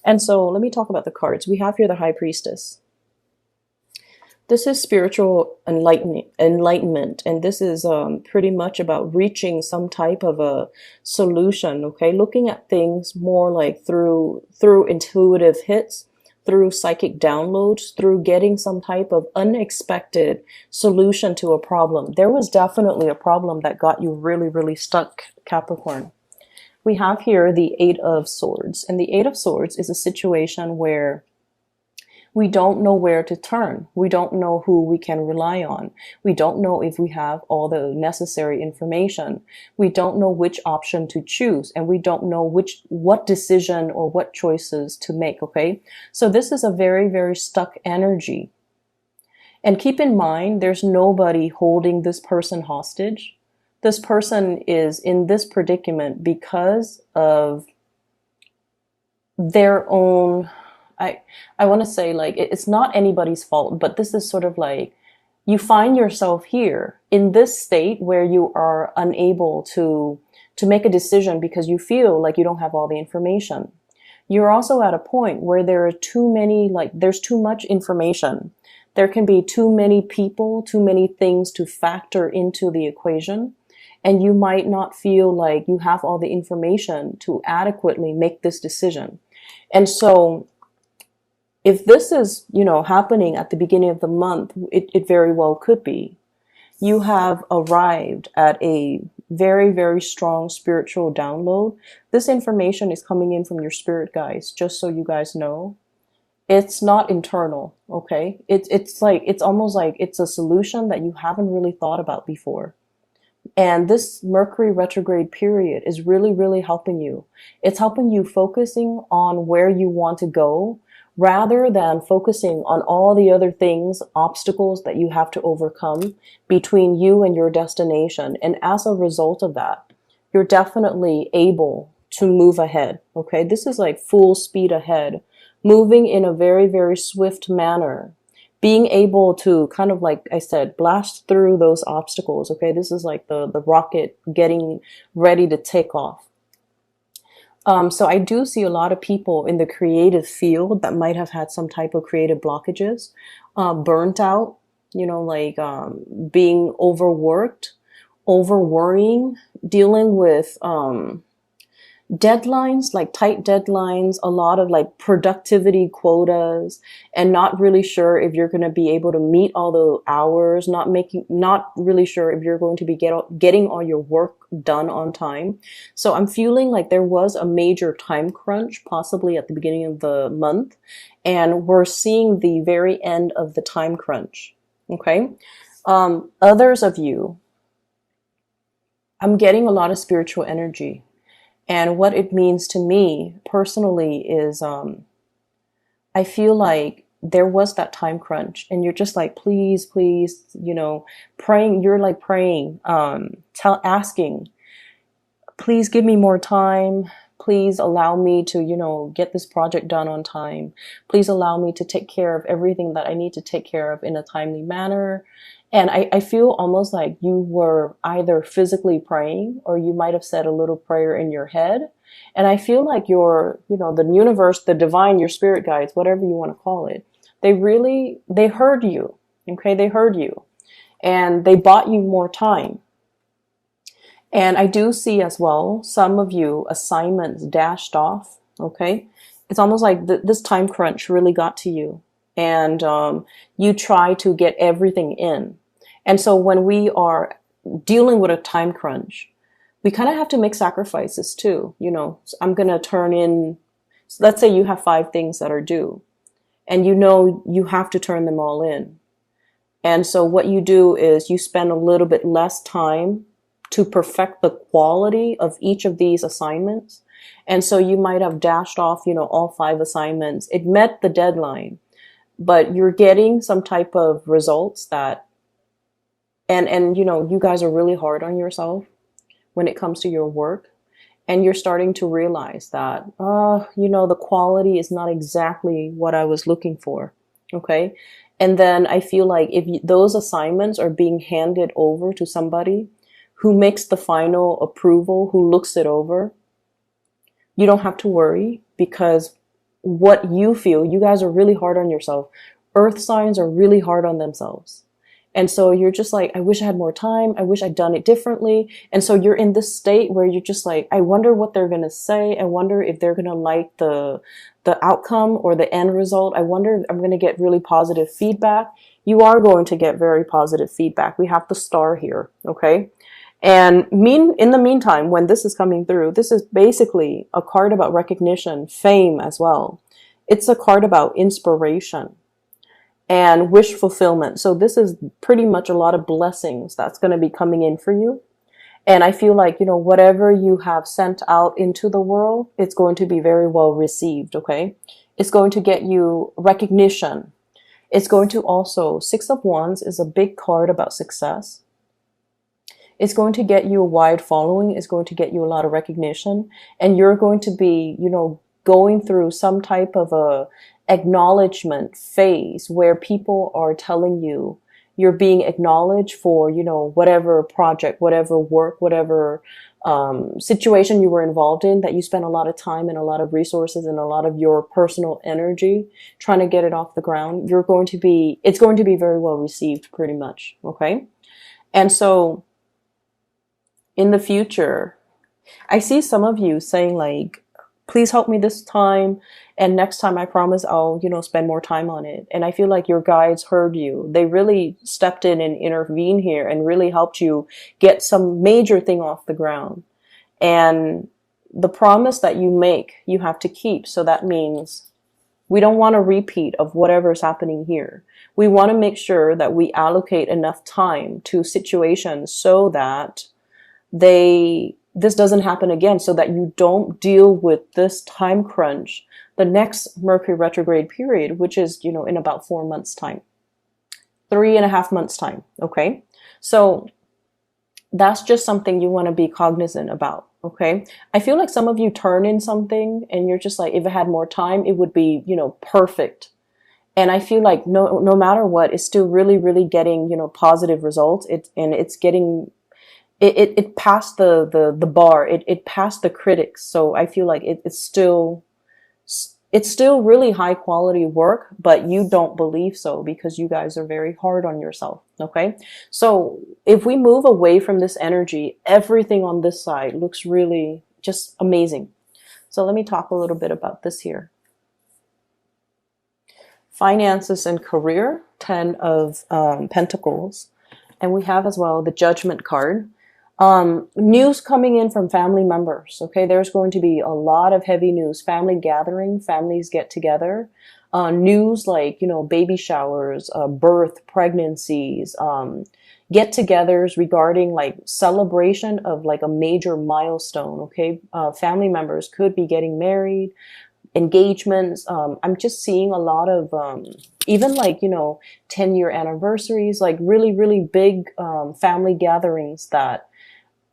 And so let me talk about the cards. We have here the High Priestess. This is spiritual enlightenment, and this is pretty much about reaching some type of a solution, okay? Looking at things more like through intuitive hits, through psychic downloads, through getting some type of unexpected solution to a problem. There was definitely a problem that got you really, really stuck, Capricorn. We have here the Eight of Swords, and the Eight of Swords is a situation where we don't know where to turn. We don't know who we can rely on. We don't know if we have all the necessary information. We don't know which option to choose, and we don't know what decision or what choices to make, okay? So this is a very, very stuck energy. And keep in mind, there's nobody holding this person hostage. This person is in this predicament because of their own, I want to say, like, it's not anybody's fault, but this is sort of like, you find yourself here in this state where you are unable to make a decision because you feel like you don't have all the information. You're also at a point where there are too many, like, there's too much information. There can be too many people, too many things to factor into the equation. And you might not feel like you have all the information to adequately make this decision. And so if this is, happening at the beginning of the month, it very well could be. You have arrived at a very, very strong spiritual download. This information is coming in from your spirit guides, just so you guys know. It's not internal, okay? It's almost like it's a solution that you haven't really thought about before. And this Mercury retrograde period is really, really helping you. It's helping you focusing on where you want to go, rather than focusing on all the other things, obstacles that you have to overcome between you and your destination. And as a result of that, you're definitely able to move ahead. Okay, this is like full speed ahead, moving in a very, very swift manner, being able to kind of, like I said, blast through those obstacles. Okay, this is like the rocket getting ready to take off. So I do see a lot of people in the creative field that might have had some type of creative blockages, burnt out, being overworked, over worrying, dealing with deadlines, like tight deadlines, a lot of like productivity quotas, and not really sure if you're going to be able to meet all the hours, not really sure if you're going to be getting all your work done on time. So I'm feeling like there was a major time crunch, possibly at the beginning of the month, and we're seeing the very end of the time crunch. Okay. Others of you, I'm getting a lot of spiritual energy. And what it means to me personally is, I feel like there was that time crunch and you're just like, please, praying, you're like praying, asking, please give me more time. Please allow me to, get this project done on time. Please allow me to take care of everything that I need to take care of in a timely manner. And I feel almost like you were either physically praying or you might have said a little prayer in your head. And I feel like the universe, the divine, your spirit guides, whatever you want to call it, they heard you. Okay. They heard you and they bought you more time. And I do see as well, some of you assignments dashed off. Okay. It's almost like this time crunch really got to you. And you try to get everything in. And so when we are dealing with a time crunch, we kind of have to make sacrifices too. So I'm going to turn in, so let's say you have 5 things that are due and you have to turn them all in. And so what you do is you spend a little bit less time to perfect the quality of each of these assignments. And so you might have dashed off, all 5 assignments. It met the deadline, but you're getting some type of results that, and you guys are really hard on yourself when it comes to your work. And you're starting to realize that, the quality is not exactly what I was looking for. Okay. And then I feel like if those assignments are being handed over to somebody who makes the final approval, who looks it over, you don't have to worry, because what you feel. You guys are really hard on yourself. Earth signs are really hard on themselves. And so you're just like, I wish I had more time. I wish I'd done it differently. And so you're in this state where you're just like, I wonder what they're going to say. I wonder if they're going to like the outcome or the end result. I wonder if I'm going to get really positive feedback. You are going to get very positive feedback. We have the star here. Okay. And in the meantime, when this is coming through, this is basically a card about recognition, fame as well. It's a card about inspiration and wish fulfillment. So this is pretty much a lot of blessings that's going to be coming in for you. And I feel like, whatever you have sent out into the world, it's going to be very well received. Okay. It's going to get you recognition. It's going to also, Six of Wands is a big card about success. It's going to get you a wide following. It's going to get you a lot of recognition. And you're going to be, going through some type of a acknowledgement phase where people are telling you you're being acknowledged for, whatever project, whatever work, whatever situation you were involved in, that you spent a lot of time and a lot of resources and a lot of your personal energy trying to get it off the ground. It's going to be very well received pretty much. Okay. And so in the future, I see some of you saying like, please help me this time. And next time I promise I'll, spend more time on it. And I feel like your guides heard you. They really stepped in and intervened here and really helped you get some major thing off the ground. And the promise that you make, you have to keep. So that means we don't want a repeat of whatever's happening here. We want to make sure that we allocate enough time to situations so that this doesn't happen again, so that you don't deal with this time crunch the next Mercury retrograde period, which is, in about 4 months time, 3.5 months time. Okay. So that's just something you want to be cognizant about. Okay. I feel like some of you turn in something and you're just like, if I had more time, it would be, perfect. And I feel like no matter what, it's still really, really getting, positive results. It's getting, it passed the bar. It passed the critics. So I feel like it's still really high quality work, but you don't believe so because you guys are very hard on yourself. Okay. So if we move away from this energy, everything on this side looks really just amazing. So let me talk a little bit about this here. Finances and career, 10 of Pentacles. And we have as well the Judgment card. News coming in from family members. Okay. There's going to be a lot of heavy news, family gathering, families get together, news like, baby showers, birth, pregnancies, get-togethers regarding like celebration of like a major milestone. Okay. Family members could be getting married, engagements. I'm just seeing a lot of, even like, 10-year anniversaries, like really, really big, family gatherings that,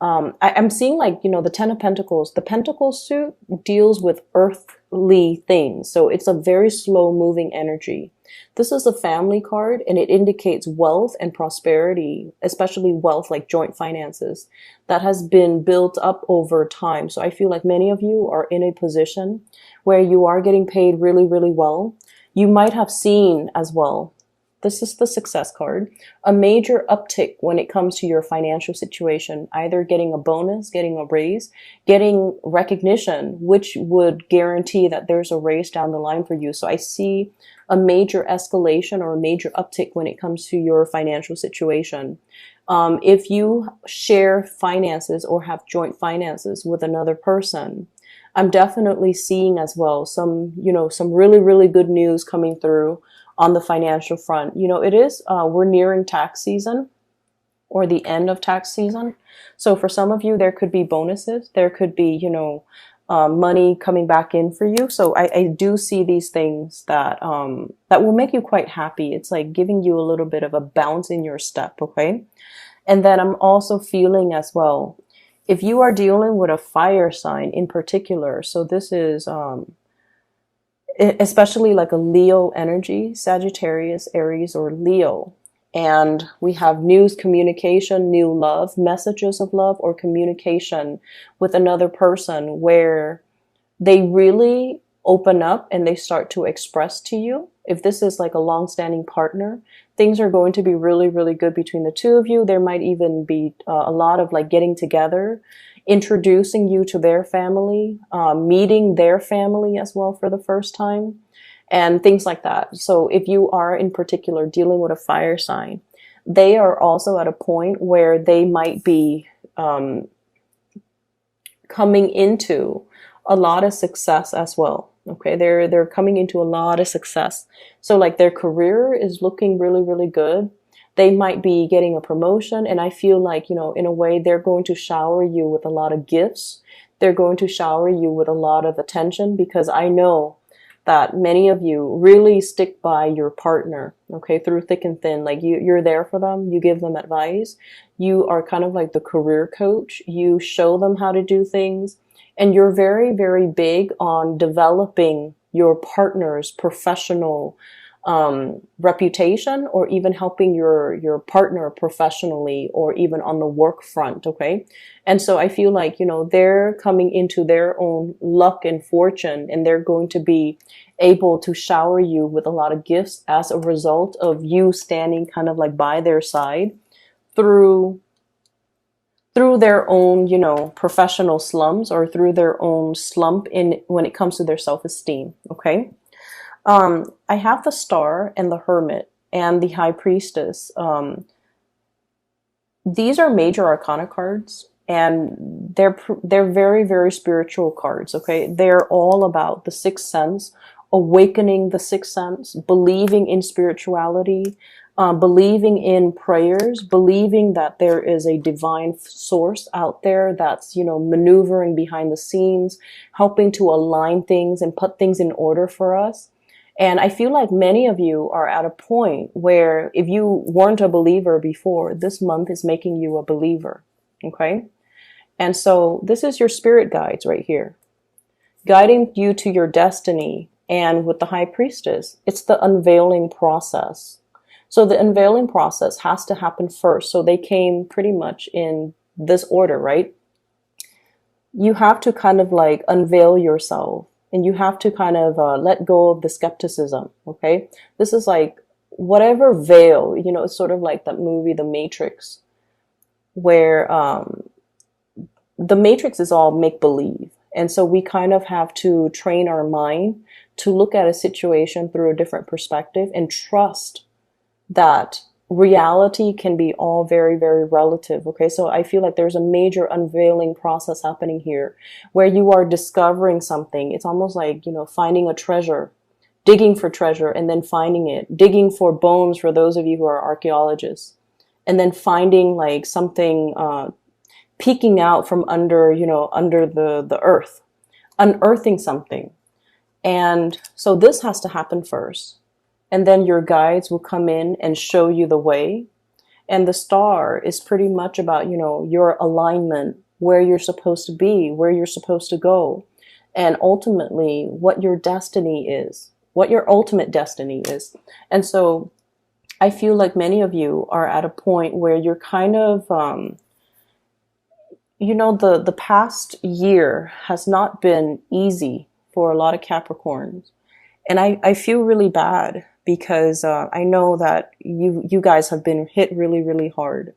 I'm seeing like, the 10 of Pentacles. The Pentacle suit deals with earthly things. So it's a very slow moving energy. This is a family card and it indicates wealth and prosperity, especially wealth like joint finances that has been built up over time. So I feel like many of you are in a position where you are getting paid really, really well. You might have seen as well, this is the Success card, a major uptick when it comes to your financial situation, either getting a bonus, getting a raise, getting recognition, which would guarantee that there's a raise down the line for you. So I see a major escalation or a major uptick when it comes to your financial situation. If you share finances or have joint finances with another person, I'm definitely seeing as well some really, really good news coming through on the financial front. It is, we're nearing tax season or the end of tax season. So for some of you, there could be bonuses. There could be, money coming back in for you. So I do see these things that will make you quite happy. It's like giving you a little bit of a bounce in your step. Okay. And then I'm also feeling as well, if you are dealing with a fire sign in particular, so this is, especially like a Leo energy, Sagittarius, Aries, or Leo. And we have news, communication, new love, messages of love, or communication with another person where they really open up and they start to express to you, if this is like a long-standing partner, things are going to be really, really good between the two of you. There might even be a lot of like getting together, introducing you to their family, meeting their family as well for the first time, and things like that. So if you are in particular dealing with a fire sign, they are also at a point where they might be coming into a lot of success as well. Okay, they're coming into a lot of success. So like their career is looking really, really good. They might be getting a promotion, and I feel like, you know, in a way they're going to shower you with a lot of gifts. They're going to shower you with a lot of attention, because I know that many of you really stick by your partner, okay, through thick and thin. Like you're there for them. You give them advice. You are kind of like the career coach. You show them how to do things. And you're very, very big on developing your partner's professional reputation, or even helping your partner professionally, or even on the work front. Okay. And so I feel like, you know, they're coming into their own luck and fortune, and they're going to be able to shower you with a lot of gifts as a result of you standing kind of like by their side through their own, you know, professional slumps, or through their own slump in when it comes to their self-esteem. Okay. I have the Star and the Hermit and the High Priestess. These are major arcana cards, and they're very, very spiritual cards. Okay. They're all about the sixth sense, awakening the sixth sense, believing in spirituality, believing in prayers, believing that there is a divine source out there that's, you know, maneuvering behind the scenes, helping to align things and put things in order for us. And I feel like many of you are at a point where, if you weren't a believer before, this month is making you a believer. Okay. And so this is your spirit guides right here, guiding you to your destiny. And with the High Priestess, it's the unveiling process. So the unveiling process has to happen first. So they came pretty much in this order, right? You have to kind of like unveil yourself, and you have to kind of let go of the skepticism. Okay. This is like whatever veil, you know, it's sort of like that movie, The Matrix, where the Matrix is all make believe. And so we kind of have to train our mind to look at a situation through a different perspective, and trust that reality can be all very, very relative. Okay. So I feel like there's a major unveiling process happening here, where you are discovering something. It's almost like, you know, finding a treasure, digging for treasure and then finding it, digging for bones for those of you who are archaeologists, and then finding like something, peeking out from under, you know, under the earth, unearthing something. And so this has to happen first. And then your guides will come in and show you the way. And the Star is pretty much about, you know, your alignment, where you're supposed to be, where you're supposed to go, and ultimately what your destiny is, what your ultimate destiny is. And so I feel like many of you are at a point where you're kind of, you know, the past year has not been easy for a lot of Capricorns. And I feel really bad, because I know that you guys have been hit really, really hard.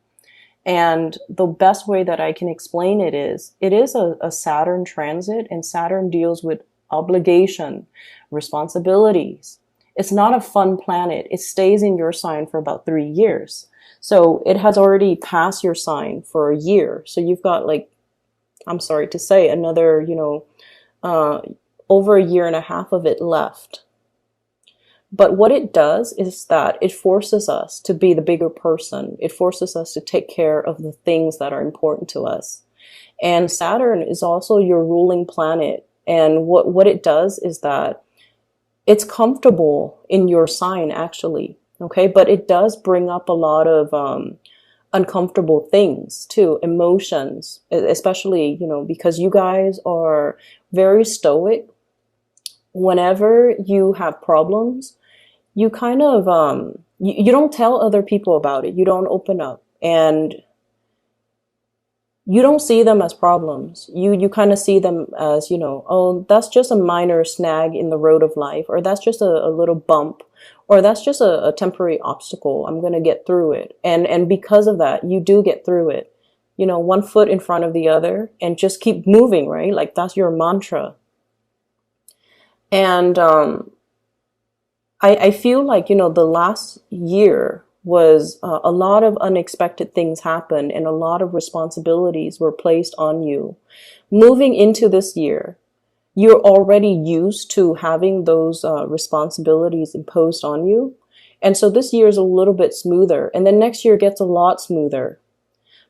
And the best way that I can explain it is a Saturn transit, and Saturn deals with obligation, responsibilities. It's not a fun planet. It stays in your sign for about 3 years. So it has already passed your sign for a year. So you've got, like, I'm sorry to say, another, you know, over a year and a half of it left. But what it does is that it forces us to be the bigger person. It forces us to take care of the things that are important to us. And Saturn is also your ruling planet. And what it does is that it's comfortable in your sign, actually. Okay. But it does bring up a lot of uncomfortable things too, emotions, especially, you know, because you guys are very stoic. Whenever you have problems, you kind of, you don't tell other people about it. You don't open up. And you don't see them as problems. You kind of see them as, oh, that's just a minor snag in the road of life, or that's just a little bump, or that's just a temporary obstacle. I'm going to get through it. And because of that, you do get through it. One foot in front of the other and just keep moving, right? Like that's your mantra. And I feel like, the last year was a lot of unexpected things happened and a lot of responsibilities were placed on you. Moving into this year, you're already used to having those responsibilities imposed on you. And so this year is a little bit smoother, and then next year gets a lot smoother.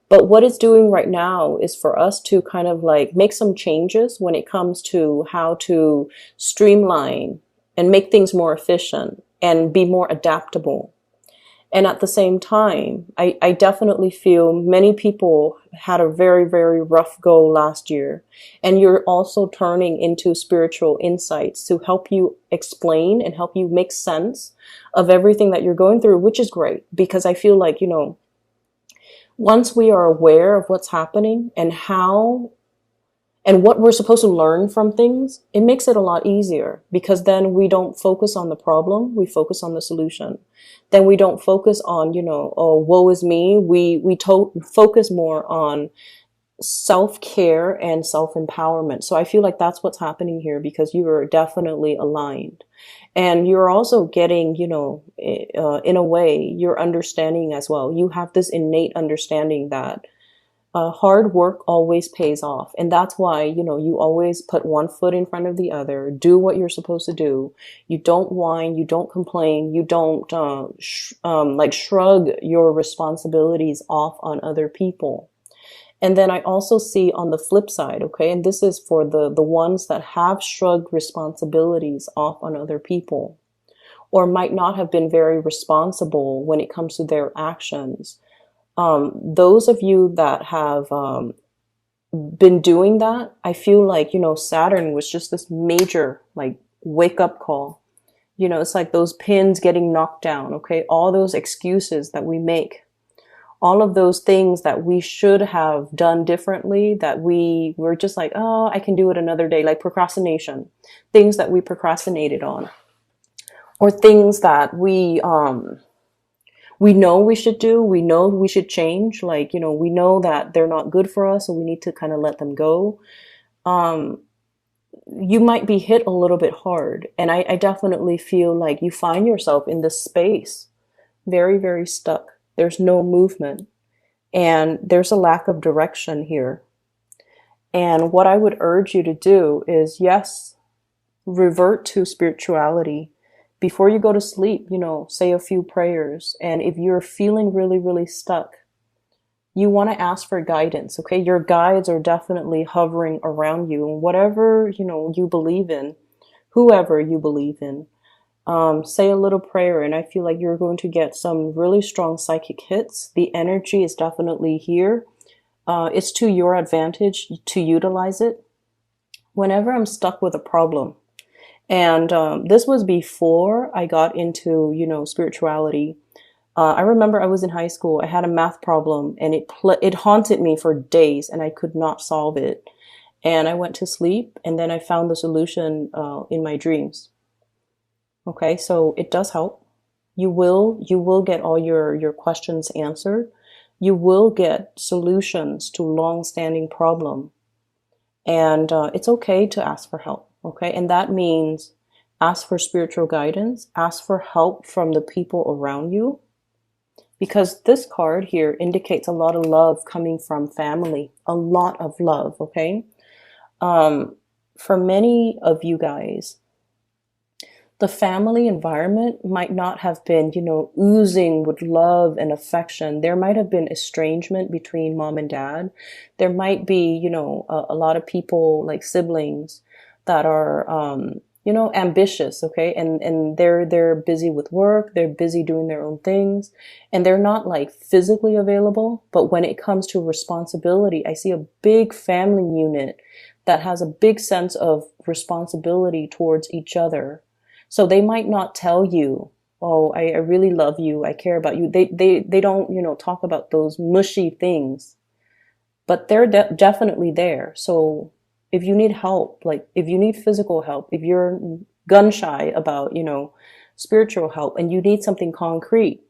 But what it's doing right now is for us to kind of like make some changes when it comes to how to streamline and make things more efficient and be more adaptable. And at the same time, I definitely feel many people had a very, very rough go last year. And you're also turning into spiritual insights to help you explain and help you make sense of everything that you're going through, which is great. Because I feel like, once we are aware of what's happening and how and what we're supposed to learn from things, it makes it a lot easier, because then we don't focus on the problem, we focus on the solution. Then we don't focus on, oh, woe is me. We focus more on self-care and self-empowerment. So I feel like that's what's happening here, because you are definitely aligned. And you're also getting, in a way, you're understanding as well. You have this innate understanding that hard work always pays off. And that's why, you always put one foot in front of the other, do what you're supposed to do. You don't whine, you don't complain, you don't shrug your responsibilities off on other people. And then I also see on the flip side, okay, and this is for the ones that have shrugged responsibilities off on other people, or might not have been very responsible when it comes to their actions. Those of you that have been doing that, I feel like, Saturn was just this major like wake up call. It's like those pins getting knocked down, okay? All those excuses that we make, all of those things that we should have done differently, that we were just like, oh, I can do it another day, like procrastination, things that we procrastinated on, or things that we know we should do, we know we should change, like, we know that they're not good for us, so we need to kind of let them go. You might be hit a little bit hard. And I definitely feel like you find yourself in this space, very, very stuck. There's no movement, and there's a lack of direction here. And what I would urge you to do is, yes, revert to spirituality. Before you go to sleep, say a few prayers. And if you're feeling really, really stuck, you want to ask for guidance, okay? Your guides are definitely hovering around you. And whatever, you believe in, whoever you believe in, say a little prayer, and I feel like you're going to get some really strong psychic hits. The energy is definitely here. It's to your advantage to utilize it. Whenever I'm stuck with a problem, and this was before I got into, spirituality. I remember I was in high school. I had a math problem, and it haunted me for days, and I could not solve it. And I went to sleep, and then I found the solution in my dreams. Okay, so it does help. You will get all your questions answered. You will get solutions to long-standing problem. And it's okay to ask for help, okay? And that means ask for spiritual guidance, ask for help from the people around you. Because this card here indicates a lot of love coming from family, a lot of love, okay? For many of you guys, the family environment might not have been, oozing with love and affection. There might have been estrangement between mom and dad. There might be, a lot of people like siblings that are, ambitious, okay? And they're busy with work. They're busy doing their own things, and they're not like physically available. But when it comes to responsibility, I see a big family unit that has a big sense of responsibility towards each other. So they might not tell you, oh, I really love you, I care about you. They don't, talk about those mushy things. but they're definitely there. So if you need help, like if you need physical help, if you're gun shy about, spiritual help and you need something concrete,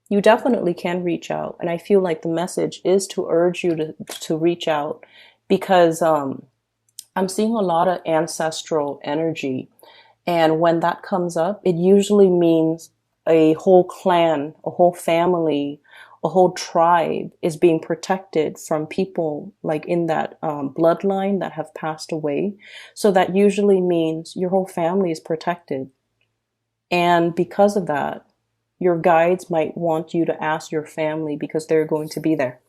you definitely can reach out. And I feel like the message is to urge you to reach out because I'm seeing a lot of ancestral energy. And when that comes up, it usually means a whole clan, a whole family, a whole tribe is being protected from people like in that bloodline that have passed away. So that usually means your whole family is protected. And because of that, your guides might want you to ask your family because they're going to be there.